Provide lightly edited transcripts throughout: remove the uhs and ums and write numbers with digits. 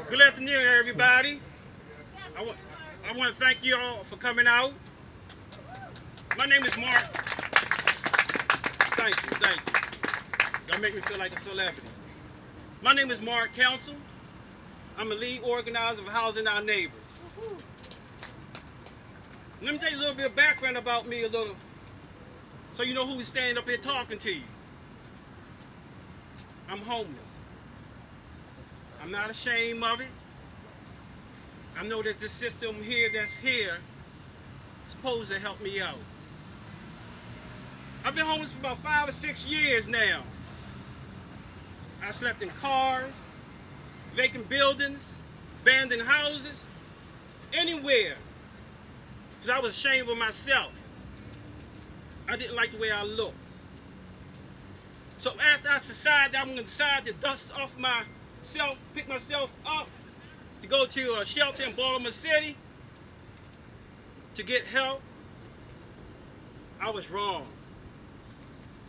Good afternoon, everybody. I want to thank you all for coming out. My name is Mark. Thank you, thank you. Y'all make me feel like a celebrity. My name is Mark Council. I'm a lead organizer of Housing Our Neighbors. Let me tell you a little bit of background about me so you know who's standing up here talking to you. I'm homeless. I'm not ashamed of it. I know that this system that's here is supposed to help me out. I've been homeless for about 5 or 6 years now. I slept in cars, vacant buildings, abandoned houses, anywhere. Because I was ashamed of myself. I didn't like the way I looked. So after I decided I'm going to decide to dust off myself, pick myself up, to go to a shelter in Baltimore City to get help, I was wrong.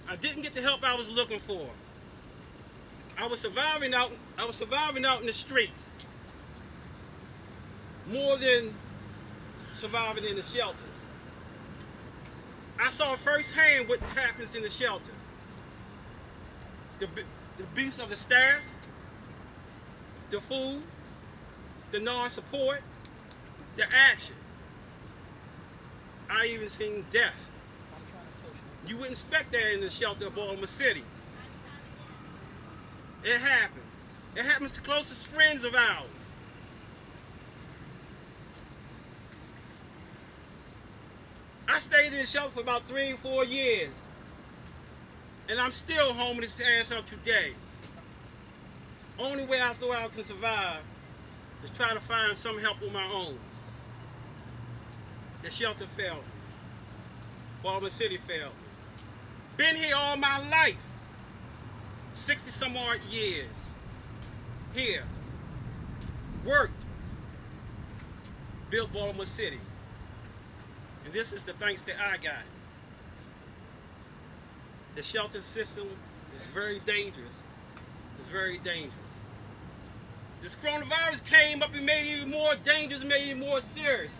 I didn't get the help I was looking for. I was surviving out in the streets more than surviving in the shelters. I saw firsthand what happens in the shelter. The abuse of the staff, the food, the non-support, the action. I even seen death. You wouldn't expect that in the shelter of Baltimore City. It happens. It happens to closest friends of ours. I stayed in the shelter for about 3 or 4 years. And I'm still homeless as of today. Only way I thought I could survive is try to find some help on my own. The shelter failed me. Baltimore City failed me. Been here all my life. 60 some odd years. Here. Worked. Built Baltimore City. And this is the thanks that I got. The shelter system is very dangerous. It's very dangerous. This coronavirus came up and made it even more dangerous, made it more serious.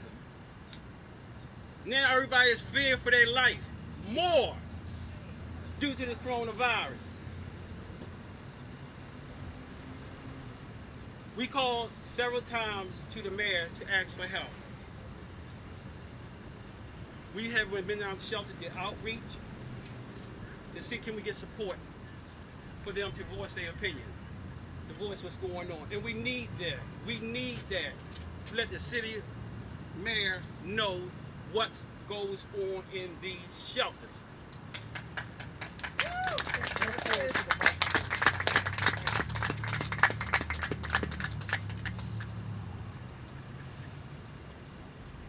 Now everybody is fearing for their life more due to the coronavirus. We called several times to the mayor to ask for help. We have been down to the shelter to outreach to see can we get support for them to voice their opinion, to voice what's going on. And we need that. We need that to let the city mayor know what goes on in these shelters.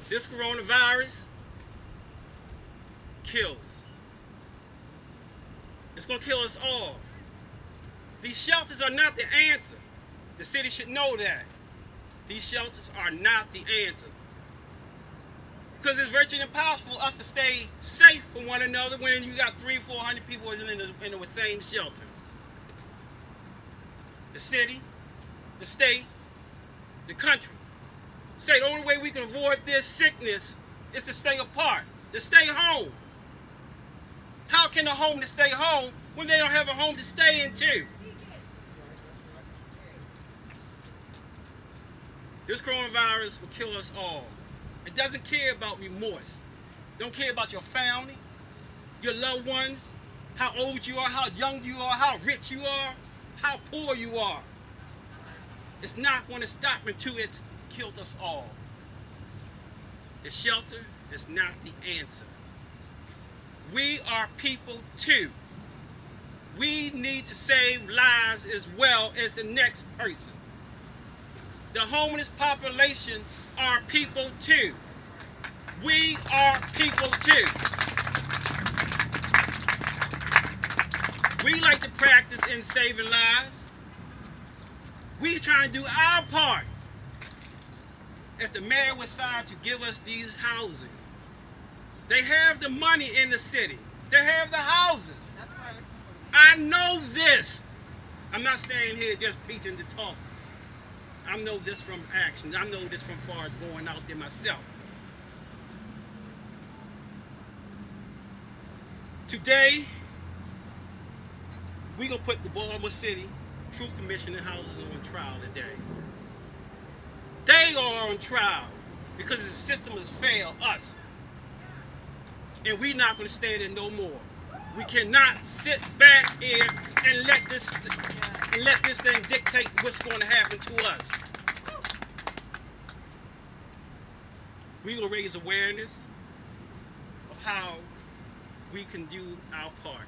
This coronavirus kills. It's going to kill us all. These shelters are not the answer. The city should know that. These shelters are not the answer. Because it's virtually impossible for us to stay safe from one another when you got 300 or 400 people in the same shelter. The city, the state, the country say the only way we can avoid this sickness is to stay apart, to stay home. How can the homeless stay home when they don't have a home to stay in too? This coronavirus will kill us all. It doesn't care about remorse. It don't care about your family, your loved ones, how old you are, how young you are, how rich you are, how poor you are. It's not going to stop until it's killed us all. The shelter is not the answer. We are people too. We need to save lives as well as the next person. The homeless population are people too. We are people too. We like to practice in saving lives. We trying to do our part. If the mayor would decide to give us these housing, they have the money in the city. They have the houses. That's right. I know this. I'm not staying here just preaching to talk. I know this from action. I know this from far as going out there myself. Today, we're going to put the Baltimore City Truth Commission and houses on trial today. They are on trial because the system has failed us. And we're not going to stand in no more. We cannot sit back here and let this thing dictate what's going to happen to us. We're going to raise awareness of how we can do our part.